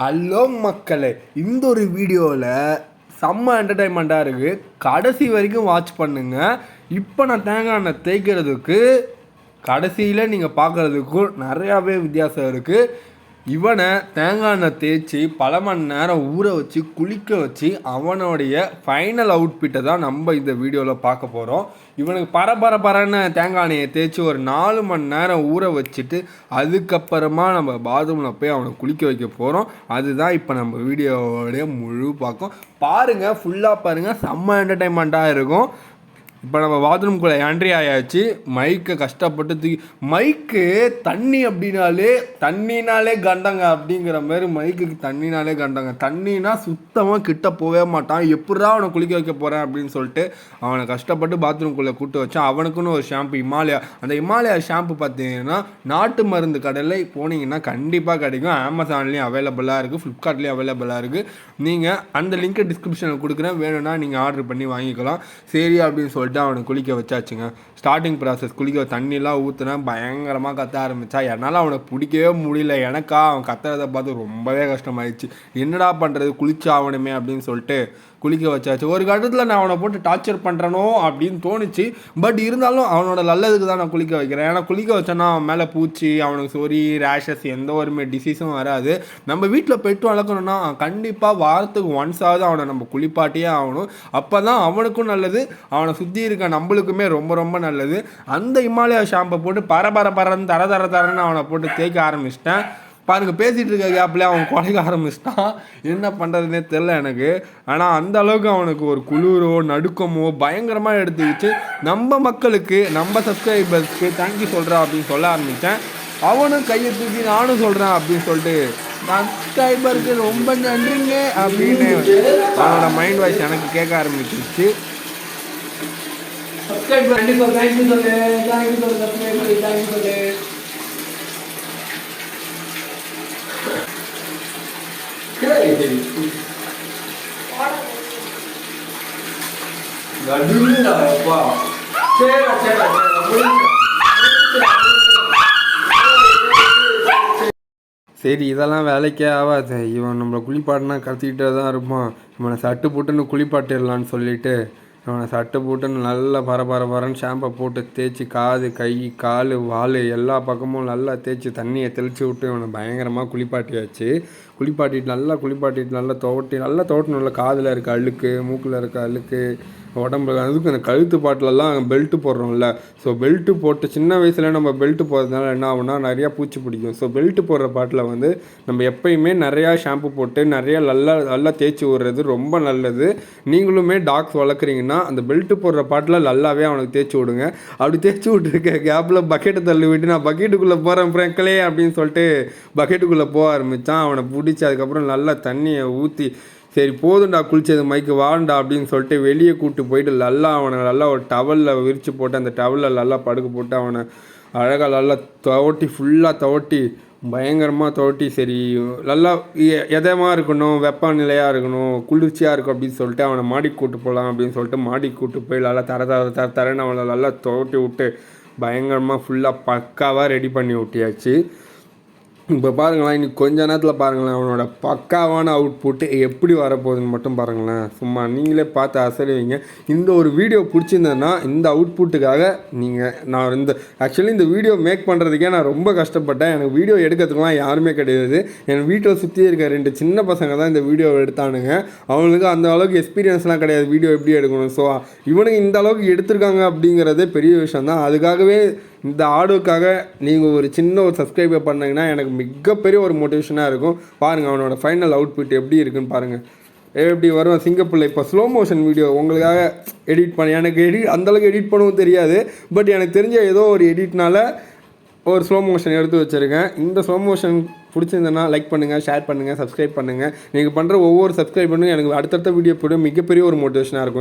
Hello மக்களே, இந்த ஒரு வீடியோவில் செம்ம என்டர்டைன்மெண்ட்டாக இருக்குது. கடைசி வரைக்கும் வாட்ச் பண்ணுங்கள். இப்போ நான் தேங்காய் எண்ணெய் தேய்க்கிறதுக்கு கடைசியில் நீங்கள் பார்க்குறதுக்கும் நிறையாவே வித்தியாசம் இருக்குது. இவனை தேங்காய் எண்ணெய் தேய்ச்சி பல மணி நேரம் ஊற வச்சு குளிக்க வச்சு அவனுடைய ஃபைனல் அவுட்பிட்டை தான் நம்ம இந்த வீடியோவில் பார்க்க போகிறோம். இவனுக்கு பரபரன்னு தேங்காய் எண்ணெயை தேய்ச்சி ஒரு 4 மணி நேரம் ஊற வச்சுட்டு அதுக்கப்புறமா நம்ம பாத்ரூமில் போய் அவனை குளிக்க வைக்க போகிறோம். அதுதான் இப்போ நம்ம வீடியோவோடைய முழு பார்க்கும். பாருங்கள், ஃபுல்லாக பாருங்கள், செம்ம என்டர்டைன்மெண்ட்டாக இருக்கும். இப்போ நம்ம பாத்ரூம்குள்ளே என்ட்ரி ஆயாச்சு. மைக்கை கஷ்டப்பட்டு தூக்கி மைக்கு தண்ணினாலே கண்டங்க அப்படிங்கிற மாதிரி மைக்குக்கு தண்ணினாலே கண்டங்க. தண்ணினா சுத்தமாக கிட்ட போகவே மாட்டான். எப்படா அவனை குளிக்க வைக்க போகிறேன் அப்படின்னு சொல்லிட்டு அவனை கஷ்டப்பட்டு பாத்ரூம்குள்ளே கூப்பிட்டு வச்சான். அவனுக்குன்னு ஒரு ஷாம்பு இமாலயா. அந்த இமாலயா ஷாம்பு பார்த்தீங்கன்னா நாட்டு மருந்து கடையில் போனீங்கன்னா கண்டிப்பாக கிடைக்கும். அமேசான்லேயும் அவைலபிளாக இருக்குது, ஃப்ளிப்கார்ட்லேயும் அவைலபிளாக இருக்குது. நீங்கள் அந்த லிங்க்கை டிஸ்கிரிப்ஷனில் கொடுக்குறேன், வேணும்னா நீங்கள் ஆர்டர் பண்ணி வாங்கிக்கலாம். சரி அப்படின்னு சொல்லிட்டு அவனை குளிக்க வச்சாச்சுங்க. ஸ்டார்டிங் ப்ராசஸ் குளிக்க தண்ணிலாம் ஊற்றுனேன். பயங்கரமாக கத்த ஆரம்பித்தா. என்னால் அவனை பிடிக்கவே முடியல. எனக்கா அவன் கத்துறதை பார்த்து ரொம்பவே கஷ்டமாயிடுச்சு. என்னடா பண்ணுறது, குளிச்சு ஆகணுமே அப்படின்னு சொல்லிட்டு குளிக்க வச்சாச்சு. ஒரு கட்டத்தில் நான் அவனை போட்டு டார்ச்சர் பண்ணுறனோ அப்படின்னு தோணுச்சு. பட் இருந்தாலும் அவனோட நல்லதுக்கு தான் நான் குளிக்க வைக்கிறேன். ஏன்னா குளிக்க வச்சேன்னா அவன் மேலே பூச்சி, அவனுக்கு சொறி, ரேஷஸ், எந்த ஒரு டிசீஸும் வராது. நம்ம வீட்டில் பெட்டு வளர்க்கணுன்னா கண்டிப்பாக வாரத்துக்கு ஒன்ஸாவது அவனை நம்ம குளிப்பாட்டியே ஆகணும். அப்போ தான் அவனுக்கும் நல்லது, அவனை சுற்றி இருக்க நம்மளுக்குமே ரொம்ப ரொம்ப நல்லது. அந்த இமாலயா ஷாம்பை போட்டு பரன்னு தரன்னு அவனை போட்டு தேய்க்க ஆரம்பிச்சிட்டேன். பாருங்கள், பேசிகிட்டு இருக்க கேப்பில் அவன் குறைக்க ஆரம்பிச்சிட்டான். என்ன பண்ணுறதுனே தெரில எனக்கு. ஆனால் அந்த அளவுக்கு அவனுக்கு ஒரு குளிரோ நடுக்கமோ பயங்கரமாக எடுத்துக்கிச்சு. நம்ம மக்களுக்கு, நம்ம சப்ஸ்கிரைபர்ஸ்க்கு தேங்க்யூ சொல்கிறேன் அப்படின்னு சொல்ல ஆரம்பித்தேன். அவனும் கையை தூக்கி நானும் சொல்கிறேன் அப்படின்னு சொல்லிட்டு சப்ஸ்கிரைபருக்கு ரொம்ப நன்றிங்க அப்படின்னு அவனோட மைண்ட் வாய்ஸ் எனக்கு கேட்க ஆரம்பிச்சிருச்சு. சரி, இதெல்லாம் வேலைக்கே ஆகாது. இவன் நம்மளை குளிப்பாட்டினா கத்திக்கிட்டே தான் இருப்பான். இவனை சட்டு போட்டுன்னு குளிப்பாட்டிடலான்னு சொல்லிட்டு அவனை சட்டு போட்டுன்னு நல்லா பரன்னு ஷாம்பை போட்டு தேய்ச்சி காது, கை, கால், வால் எல்லா பக்கமும் நல்லா தேய்ச்சி தண்ணியை தெளித்து விட்டு இவனை பயங்கரமாக குளிப்பாட்டியாச்சு. குளிப்பாட்டிட்டு நல்லா துவட்டணும். காதில் இருக்க அழுக்கு, மூக்கில் இருக்க அழுக்கு, உடம்புல அதுக்கு அந்த கழுத்து பாட்டிலெல்லாம் பெல்ட்டு போடுறோம்ல. ஸோ பெல்ட்டு போட்டு சின்ன வயசில் நம்ம பெல்ட்டு போடுறதுனால என்ன ஆகுனா நிறையா பூச்சி பிடிக்கும். ஸோ பெல்ட்டு போடுற பாட்டில் வந்து நம்ம எப்பயுமே நிறையா ஷாம்பு போட்டு நிறையா நல்லா தேய்ச்சி விடுறது ரொம்ப நல்லது. நீங்களுமே டாக்ஸ் வளர்க்குறீங்கன்னா அந்த பெல்ட்டு போடுற பாட்டில் நல்லாவே அவனுக்கு தேய்ச்சி விடுங்க. அப்படி தேய்ச்சி விட்டுருக்க கேப்பில் பக்கெட்டை தள்ளி விட்டு நான் பக்கெட்டுக்குள்ளே போகிறேன் ஃப்ரெண்ட்களே அப்படின்னு சொல்லிட்டு பக்கெட்டுக்குள்ளே போக ஆரம்பித்தான். அவனை பிடிச்சி அதுக்கப்புறம் நல்லா தண்ணியை ஊற்றி சரி போதுண்டா குளிச்சது மைக்கு வாண்டா அப்படின்னு சொல்லிட்டு வெளியே கூப்பிட்டு போயிட்டு அவனை நல்லா ஒரு டவலில் விரித்து போட்டு அந்த டவலில் நல்லா படுக்க போட்டு அவனை அழகாக நல்லா ஃபுல்லாக துவட்டி பயங்கரமாக துவட்டி சரி நல்லா எதமாக இருக்கணும், வெப்பநிலையாக இருக்கணும், குளிர்ச்சியாக இருக்கும் அப்படின்னு சொல்லிட்டு அவனை மாடிக்கு கூப்பிட்டு போகலாம் அப்படின்னு சொல்லிட்டு மாடிக்கு கூப்பிட்டு போய் நல்லா தரன்னு அவனை நல்லா துவட்டி விட்டு பயங்கரமாக ஃபுல்லாக பக்காவாக ரெடி பண்ணி விட்டியாச்சு. இப்போ பாருங்களேன், இன்னைக்கு கொஞ்ச நேரத்தில் பாருங்களேன் அவனோட பக்காவான அவுட்புட்டு எப்படி வரப்போகுதுன்னு மட்டும் பாருங்களேன். சும்மா நீங்களே பார்த்து அசருவீங்க. இந்த ஒரு வீடியோ பிடிச்சிருந்ததுன்னா இந்த அவுட்புட்டுக்காக நான் ஆக்சுவலி இந்த வீடியோ மேக் பண்ணுறதுக்கே நான் ரொம்ப கஷ்டப்பட்டேன். எனக்கு வீடியோ எடுக்கிறதுக்குலாம் யாருமே கிடையாது. என் வீட்டில் சுற்றி இருக்க 2 சின்ன பசங்க தான் இந்த வீடியோ எடுத்தானுங்க. அவங்களுக்கு அந்த அளவுக்கு எக்ஸ்பீரியன்ஸ்லாம் கிடையாது வீடியோ எப்படி எடுக்கணும். ஸோ இவனுக்கு இந்த அளவுக்கு எடுத்திருக்காங்க அப்படிங்கிறதே பெரிய விஷயம் தான். அதுக்காகவே இந்த ஆடியோக்காக நீங்கள் ஒரு சின்ன ஒரு சப்ஸ்கிரைபர் பண்ணிங்கன்னா எனக்கு மிகப்பெரிய ஒரு மோட்டிவேஷனாக இருக்கும். பாருங்கள் அவனோட ஃபைனல் அவுட்புட் எப்படி இருக்குன்னு பாருங்கள். எப்படி வரும் சிங்கப்பூரில் இப்போ ஸ்லோ மோஷன் வீடியோ உங்களுக்காக எடிட் பண்ணி எனக்கு அந்தளவுக்கு எடிட் பண்ணவும் தெரியாது. பட் எனக்கு தெரிஞ்ச ஏதோ ஒரு எடிட்னால் ஒரு ஸ்லோ மோஷன் எடுத்து வச்சுருக்கேன். இந்த ஸ்லோ மோஷன் பிடிச்சிருந்தேன்னா லைக் பண்ணுங்கள், ஷேர் பண்ணுங்கள், சப்ஸ்கிரைப் பண்ணுங்கள். நீங்கள் பண்ணுற ஒவ்வொரு சப்ஸ்கிரைப் பண்ணுங்கள் எனக்கு அடுத்தடுத்த வீடியோ போட மிகப்பெரிய ஒரு மோட்டிவேஷனாக இருக்கும்.